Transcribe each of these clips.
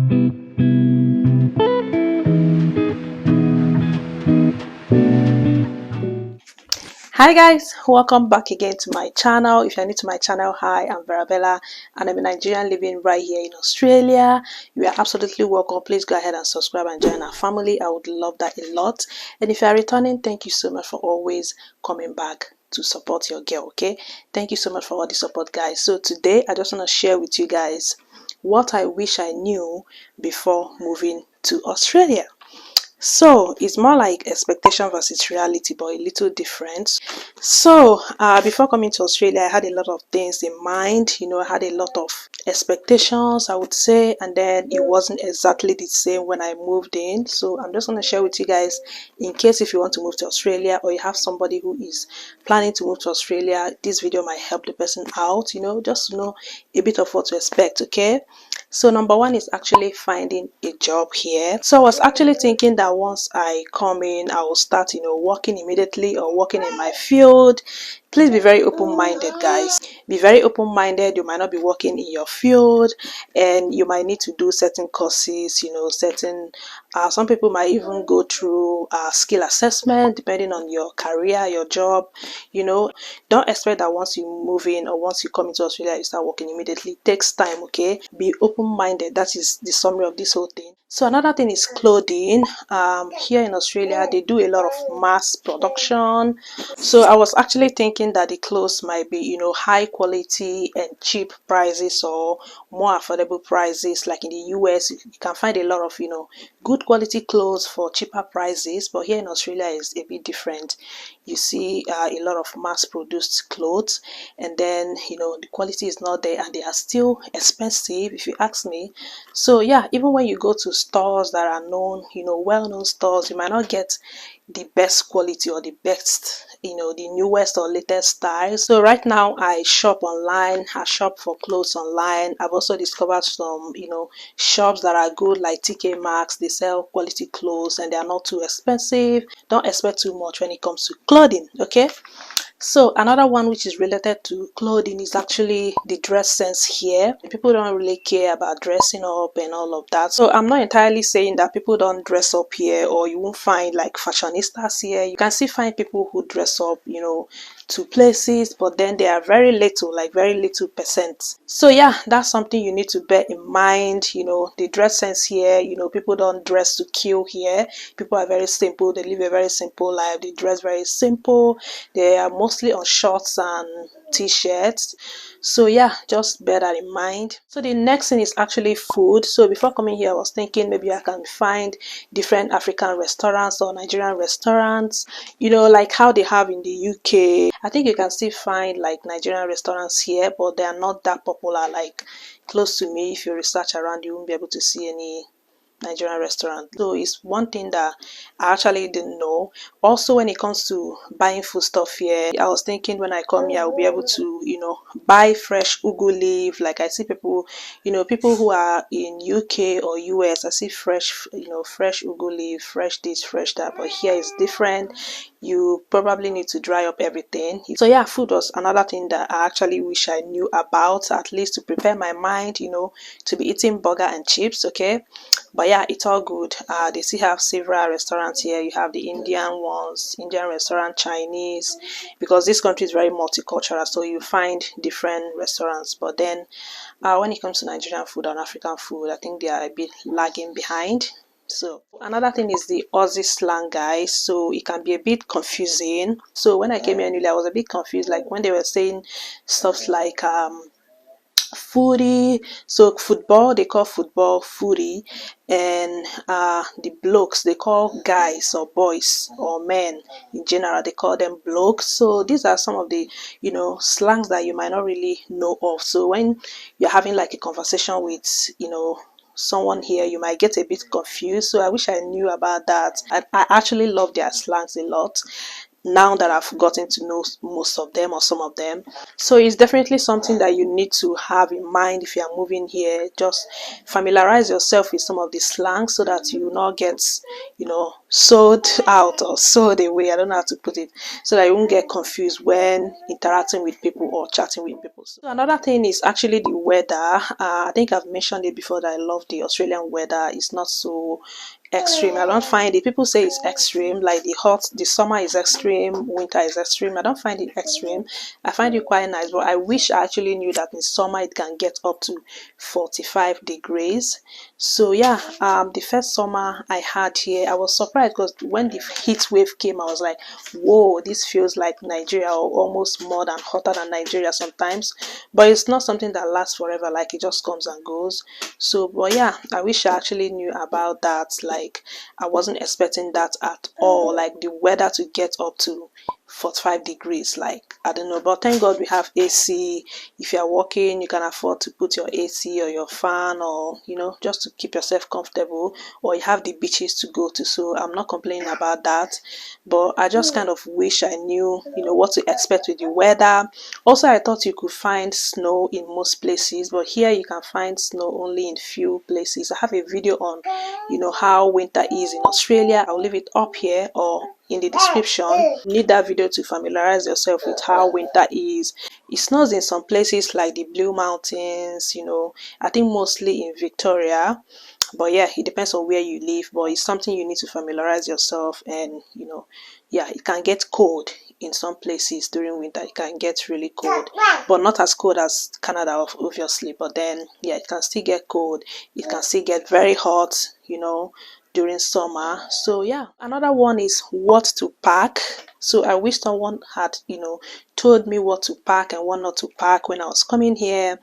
Hi guys, welcome back again to my channel. If you're new to my channel, hi, I'm Verabella and I'm a Nigerian living right here in Australia. You are absolutely welcome. Please go ahead and subscribe and join our family. I would love that a lot. And if you are returning, thank you so much for always coming back to support your girl. Okay, thank you so much for all the support, guys. So today I just want to share with you guys what I wish I knew before moving to Australia. So it's more like expectation versus reality, but a little different. So before coming to Australia, I had a lot of things in mind. I had a lot of expectations, I would say, and then it wasn't exactly the same when I moved in. So I'm just going to share with you guys, in case if you want to move to Australia or you have somebody who is planning to move to Australia, this video might help the person out, just to know a bit of what to expect. Okay, so number one is actually finding a job here. So I was actually thinking that once I come in, I will start, working immediately or working in my field. Please be very open-minded, guys. Be very open-minded. You might not be working in your field and you might need to do certain courses, some people might even go through skill assessment depending on your career, your job. Don't expect that once you move in or once you come into Australia you start working immediately. It takes time. Okay, be open-minded. That is the summary of this whole thing. So another thing is clothing. Here in Australia they do a lot of mass production, so I was actually thinking that the clothes might be high quality and cheap prices, or more affordable prices. Like in the US you can find a lot of good quality clothes for cheaper prices, but here in Australia is a bit different. You see a lot of mass produced clothes, and then the quality is not there and they are still expensive if you ask me. So yeah, even when you go to stores that are known, well-known stores, you might not get the best quality or the best, the newest or latest styles. So right now I shop online. I shop for clothes online. I've also discovered some shops that are good, like TK Maxx. They sell quality clothes and they are not too expensive. Don't expect too much when it comes to clothing. Okay, so another one which is related to clothing is actually the dress sense here. People don't really care about dressing up and all of that. So I'm not entirely saying that people don't dress up here or you won't find like fashionistas here. You can still find people who dress up, to places, but then they are very little, like very little percent. So yeah, that's something you need to bear in mind. The dress sense here, people don't dress to kill here. People are very simple. They live a very simple life. They dress very simple. They are mostly on shorts and t-shirts. So yeah, just bear that in mind. So the next thing is actually food. So before coming here I was thinking maybe I can find different African restaurants or Nigerian restaurants, like how they have in the UK. I think you can still find like Nigerian restaurants here, but they are not that popular. Like close to me, if you research around you won't be able to see any Nigerian restaurant. So it's one thing that I actually didn't know. Also, when it comes to buying food stuff here, I was thinking when I come here I'll be able to buy fresh ugu leaf. Like I see people, people who are in UK or US, I see fresh fresh ugu leaf, fresh this, fresh that, but here it's different. You probably need to dry up everything. So yeah, food was another thing that I actually wish I knew about, at least to prepare my mind, to be eating burger and chips. Okay, but yeah, it's all good. They still have several restaurants here. You have the Indian ones, Indian restaurant, Chinese, because this country is very multicultural, so you find different restaurants. But then when it comes to Nigerian food and African food, I think they are a bit lagging behind. So another thing is the Aussie slang, guys. So it can be a bit confusing. So when I came here newly, I was a bit confused, like when they were saying stuff like footy. So football, they call football footy, and the blokes, they call guys or boys or men in general, they call them blokes. So these are some of the slangs that you might not really know of. So when you're having like a conversation with someone here, you might get a bit confused. So I wish I knew about that. I actually love their slangs a lot now that I've gotten to know most of them or some of them. So it's definitely something that you need to have in mind if you are moving here. Just familiarize yourself with some of the slang so that you will not get sold out or sold away. I don't know how to put it, so that you won't get confused when interacting with people or chatting with people. So another thing is actually the weather. I think I've mentioned it before that I love the Australian weather. It's not so extreme. I don't find it. People say it's extreme, like the summer is extreme, winter is extreme. I don't find it extreme. I find it quite nice, but I wish I actually knew that in summer it can get up to 45 degrees. So yeah, the first summer I had here, I was surprised because when the heat wave came, I was like, whoa, this feels like Nigeria, or almost more than hotter than Nigeria sometimes. But it's not something that lasts forever, like it just comes and goes. So but yeah, I wish I actually knew about that. Like I wasn't expecting that at all, like the weather to get up to 45 degrees. Like I don't know, but thank God we have AC. If you're working, you can afford to put your AC or your fan, or just to keep yourself comfortable, or you have the beaches to go to. So I'm not complaining about that, but I just kind of wish I knew what to expect with the weather. Also, I thought you could find snow in most places, but here you can find snow only in few places. I have a video on how winter is in Australia. I'll leave it up here or in the description. You need that video to familiarize yourself with how winter is. It snows in some places like the Blue Mountains, I think mostly in Victoria. But yeah, it depends on where you live, but it's something you need to familiarize yourself. And yeah, it can get cold in some places during winter. It can get really cold, but not as cold as Canada, obviously. But then yeah, it can still get cold. It can still get very hot, during summer. So yeah, another one is what to pack. So I wish someone had told me what to pack and what not to pack when I was coming here.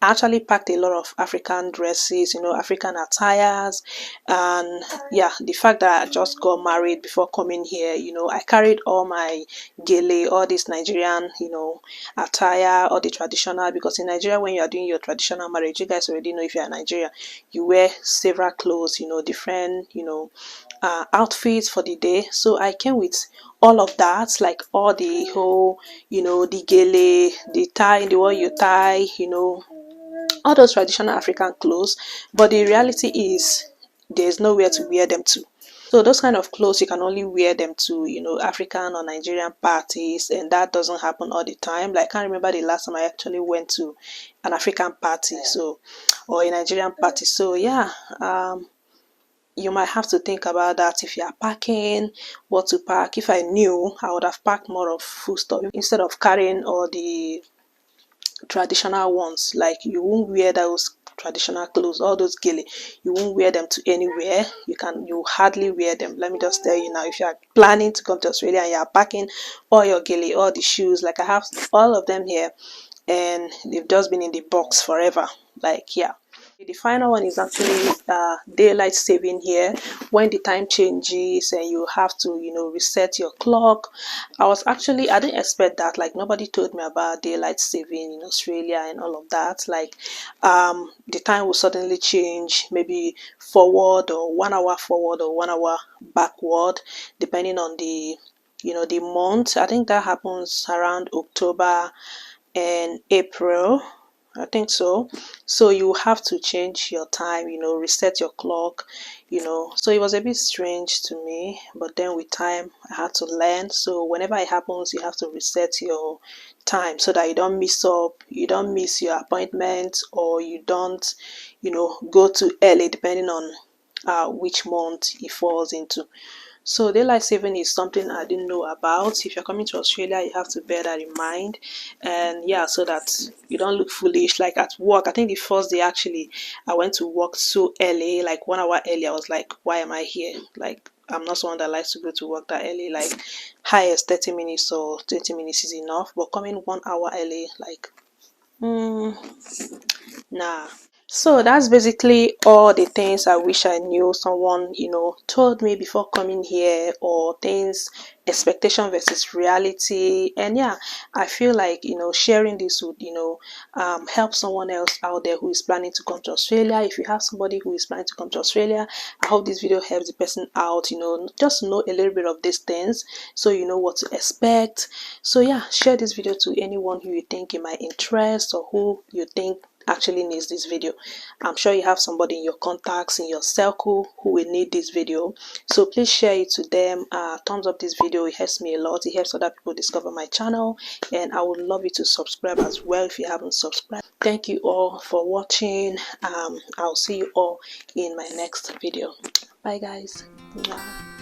I actually packed a lot of African dresses, African attires. And yeah, the fact that I just got married before coming here, I carried all my gele, all this Nigerian attire, all the traditional. Because in Nigeria, when you are doing your traditional marriage, you guys already know, if you're in Nigeria, you wear several clothes, different outfits for the day. So I came with all of that, like all the whole the gele, the tie, the one you tie, all those traditional African clothes. But the reality is there's nowhere to wear them to. So those kind of clothes, you can only wear them to African or Nigerian parties, and that doesn't happen all the time. Like I can't remember the last time I actually went to an African party, so, or a Nigerian party. So yeah, you might have to think about that if you are packing, what to pack. If I knew, I would have packed more of food stuff instead of carrying all the traditional ones. Like you won't wear those traditional clothes, all those gele, you won't wear them to anywhere. You hardly wear them. Let me just tell you now, if you are planning to come to Australia and you are packing all your gele, all the shoes, like I have all of them here, and they've just been in the box forever. Like yeah, the final one is actually daylight saving here. When the time changes and you have to reset your clock. I didn't expect that. Like nobody told me about daylight saving in Australia and all of that. Like the time will suddenly change, maybe forward, or 1 hour forward or 1 hour backward, depending on the month. I think that happens around October and April, I think so. So you have to change your time, reset your clock, So it was a bit strange to me, but then with time I had to learn. So whenever it happens, you have to reset your time so that you don't you don't miss your appointment, or you don't, go too early, depending on which month it falls into. So daylight saving is something I didn't know about. If you're coming to Australia, you have to bear that in mind. And yeah, so that you don't look foolish. Like at work, I think the first day actually, I went to work so early, like 1 hour early. I was like, why am I here? Like I'm not someone that likes to go to work that early. Like highest 30 minutes or 20 minutes is enough. But coming 1 hour early, like, nah. So that's basically all the things I wish I knew someone, told me before coming here, or things, expectation versus reality. And yeah, I feel like, sharing this would, help someone else out there who is planning to come to Australia. If you have somebody who is planning to come to Australia, I hope this video helps the person out, just know a little bit of these things, so you know what to expect. So yeah, share this video to anyone who you think it might interest, or who you think actually needs this video. I'm sure you have somebody in your contacts, in your circle, who will need this video, so please share it to them. Thumbs up this video, it helps me a lot, it helps other people discover my channel, and I would love you to subscribe as well if you haven't subscribed. Thank you all for watching. I'll see you all in my next video. Bye guys. Bye.